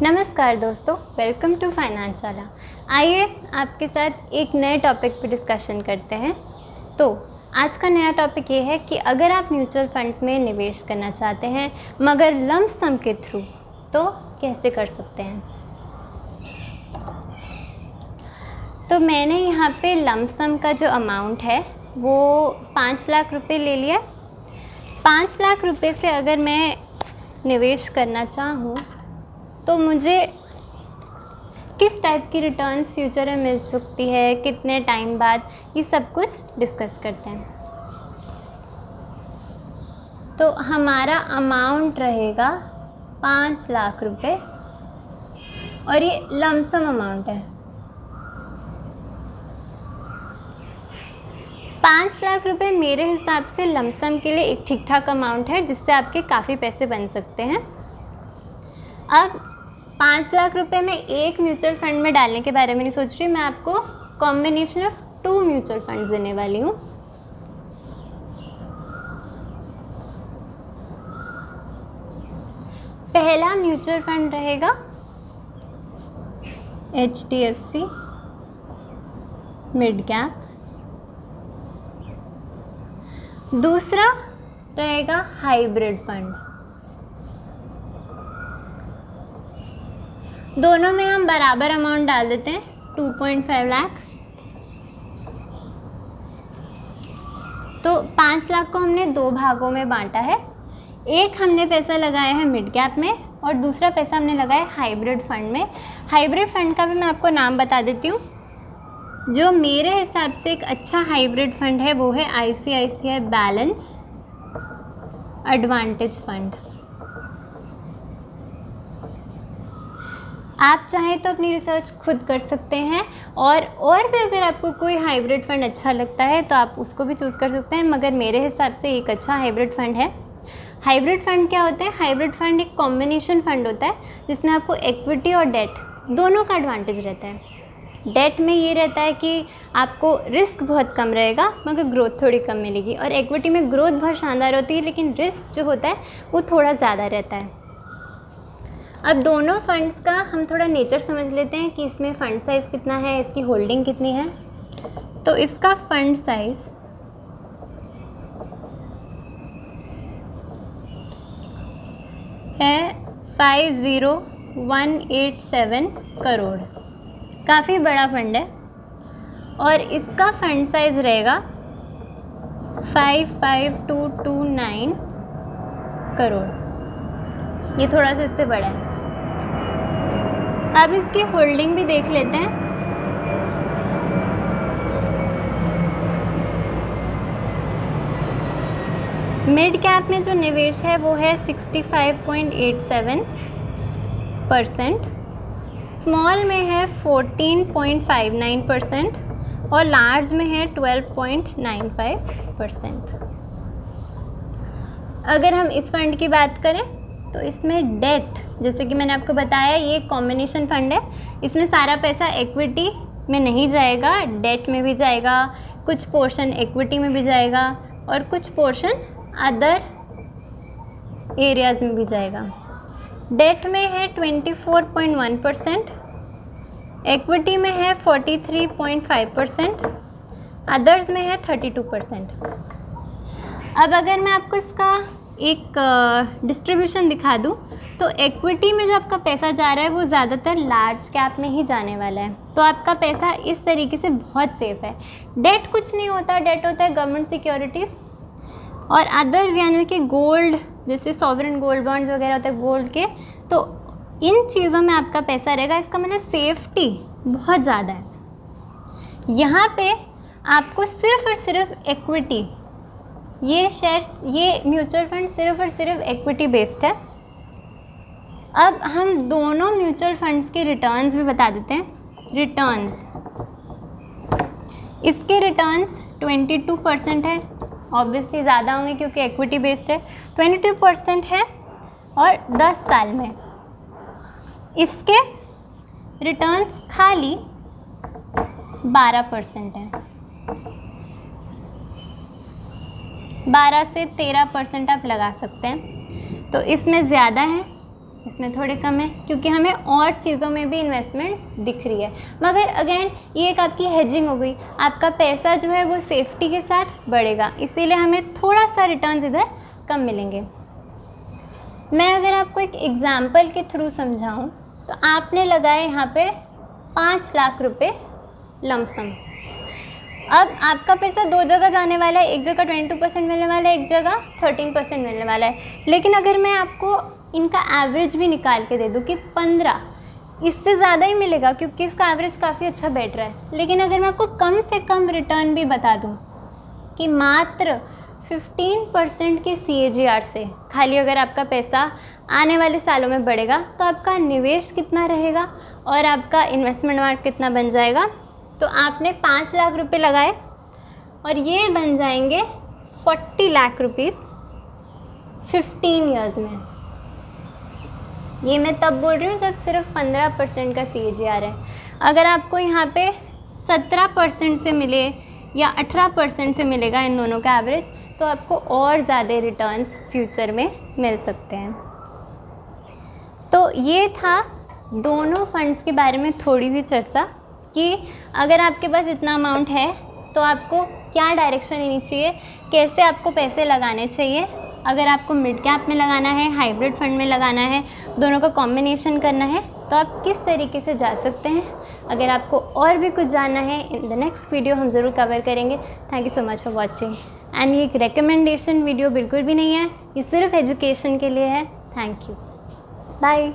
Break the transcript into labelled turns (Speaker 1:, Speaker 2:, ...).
Speaker 1: नमस्कार दोस्तों, welcome to फाइनेंशियला। आइए आपके साथ एक नए टॉपिक पर डिस्कशन करते हैं। तो आज का नया टॉपिक ये है कि अगर आप म्यूचुअल फंड्स में निवेश करना चाहते हैं मगर लंप सम के थ्रू, तो कैसे कर सकते हैं। तो मैंने यहाँ पे लंप सम का जो अमाउंट है वो 5 लाख रुपए ले लिया। 5 लाख रुपए से अगर मैं निवेश करना चाहूँ तो मुझे किस टाइप की रिटर्न्स फ्यूचर में मिल सकती है, कितने टाइम बाद, ये सब कुछ डिस्कस करते हैं। तो हमारा अमाउंट रहेगा 5 लाख रुपए और ये लंप सम अमाउंट है। 5 लाख रुपए मेरे हिसाब से लंप सम के लिए एक ठीक ठाक अमाउंट है जिससे आपके काफ़ी पैसे बन सकते हैं। अब 5 लाख रुपए में एक म्यूचुअल फंड में डालने के बारे में नहीं सोच रही, मैं आपको कॉम्बिनेशन ऑफ 2 म्यूचुअल फंड्स देने वाली हूँ। पहला म्यूचुअल फंड रहेगा HDFC मिड कैप, दूसरा रहेगा हाइब्रिड फंड। दोनों में हम बराबर अमाउंट डाल देते हैं, 2.5 लाख। तो 5 लाख को हमने 2 भागों में बांटा है। एक हमने पैसा लगाया है मिड कैप में और दूसरा पैसा हमने लगाया हाइब्रिड फंड में। हाइब्रिड फंड का भी मैं आपको नाम बता देती हूँ। जो मेरे हिसाब से एक अच्छा हाइब्रिड फंड है वो है ICICI बैलेंस एडवांटेज फंड। आप चाहें तो अपनी रिसर्च खुद कर सकते हैं और भी अगर आपको कोई हाइब्रिड फंड अच्छा लगता है तो आप उसको भी चूज़ कर सकते हैं, मगर मेरे हिसाब से एक अच्छा हाइब्रिड फंड है। हाइब्रिड फंड क्या होता है? हाइब्रिड फंड एक कॉम्बिनेशन फंड होता है जिसमें आपको इक्विटी और डेट दोनों का एडवांटेज रहता है। डेट में ये रहता है कि आपको रिस्क बहुत कम रहेगा मगर ग्रोथ थोड़ी कम मिलेगी, और इक्विटी में ग्रोथ बहुत शानदार होती है लेकिन रिस्क जो होता है वो थोड़ा ज़्यादा रहता है। अब दोनों फंड्स का हम थोड़ा नेचर समझ लेते हैं कि इसमें फ़ंड साइज़ कितना है, इसकी होल्डिंग कितनी है। तो इसका फंड साइज़ है 50,187 करोड़। काफ़ी बड़ा फंड है और इसका फंड साइज़ रहेगा 55,229 करोड़। ये थोड़ा सा इससे बड़ा है। अब इसकी होल्डिंग भी देख लेते हैं। मिड कैप में जो निवेश है वो है 65.87%, स्मॉल में है 14.59% और लार्ज में है 12.95%। अगर हम इस फंड की बात करें तो इसमें डेट, जैसे कि मैंने आपको बताया, ये कॉम्बिनेशन फंड है। इसमें सारा पैसा इक्विटी में नहीं जाएगा, डेट में भी जाएगा, कुछ पोर्शन इक्विटी में भी जाएगा और कुछ पोर्शन अदर एरियाज़ में भी जाएगा। डेट में है 24.1%, इक्विटी में है 43.5%, अदर्स में है 32%। अब अगर मैं आपको इसका एक डिस्ट्रीब्यूशन दिखा दूँ तो इक्विटी में जो आपका पैसा जा रहा है वो ज़्यादातर लार्ज कैप में ही जाने वाला है, तो आपका पैसा इस तरीके से बहुत सेफ़ है। डेट कुछ नहीं होता, डेट होता है गवर्नमेंट सिक्योरिटीज़, और अदर्स यानी कि गोल्ड, जैसे सॉवरेन गोल्ड बॉन्ड्स वगैरह होते हैं गोल्ड के, तो इन चीज़ों में आपका पैसा रहेगा। इसका मतलब सेफ्टी बहुत ज़्यादा है। यहाँ पे आपको सिर्फ़ और सिर्फ इक्विटी, ये शेयर्स, ये म्यूचुअल फंड सिर्फ़ और सिर्फ इक्विटी बेस्ड है। अब हम दोनों म्यूचुअल फंड्स के रिटर्न्स भी बता देते हैं। रिटर्न्स, इसके रिटर्न्स 22% है, ऑब्वियसली ज़्यादा होंगे क्योंकि इक्विटी बेस्ड है। 22% है और 10 साल में इसके रिटर्न्स खाली 12% है। 12 से 13% आप लगा सकते हैं, तो इसमें ज़्यादा है इसमें थोड़े कम है क्योंकि हमें और चीज़ों में भी इन्वेस्टमेंट दिख रही है। मगर अगेन ये एक आपकी हेजिंग हो गई, आपका पैसा जो है वो सेफ्टी के साथ बढ़ेगा, इसीलिए हमें थोड़ा सा रिटर्न्स इधर कम मिलेंगे। मैं अगर आपको एक एग्ज़ाम्पल के थ्रू समझाऊं तो आपने लगाए यहाँ पे 5 लाख रुपए लमसम। अब आपका पैसा 2 जगह जाने वाला है, एक जगह 22% मिलने वाला है, एक जगह 13% मिलने वाला है। लेकिन अगर मैं आपको इनका एवरेज भी निकाल के दे दूँ कि 15, इससे ज़्यादा ही मिलेगा क्योंकि इसका एवरेज काफ़ी अच्छा बैठ रहा है। लेकिन अगर मैं आपको कम से कम रिटर्न भी बता दूँ कि मात्र 15% के CAGR से खाली अगर आपका पैसा आने वाले सालों में बढ़ेगा तो आपका निवेश कितना रहेगा और आपका इन्वेस्टमेंट अमाउंट कितना बन जाएगा। तो आपने 5 लाख रुपए लगाए और ये बन जाएंगे 40 लाख रुपीज़ 15 ईयर्स में। ये मैं तब बोल रही हूँ जब सिर्फ 15% का CAGR है। अगर आपको यहाँ पे 17% से मिले या 18% से मिलेगा इन दोनों का एवरेज, तो आपको और ज़्यादा रिटर्न्स फ्यूचर में मिल सकते हैं। तो ये था दोनों फंड्स के बारे में थोड़ी सी चर्चा कि अगर आपके पास इतना अमाउंट है तो आपको क्या डायरेक्शन लेनी चाहिए, कैसे आपको पैसे लगाने चाहिए। अगर आपको मिड कैप में लगाना है, हाइब्रिड फंड में लगाना है, दोनों का कॉम्बिनेशन करना है, तो आप किस तरीके से जा सकते हैं। अगर आपको और भी कुछ जानना है, इन द नेक्स्ट वीडियो हम ज़रूर कवर करेंगे। Thank you so much for watching. And ये एक रिकमेंडेशन वीडियो बिल्कुल भी नहीं है, ये सिर्फ एजुकेशन के लिए है। Thank you, bye.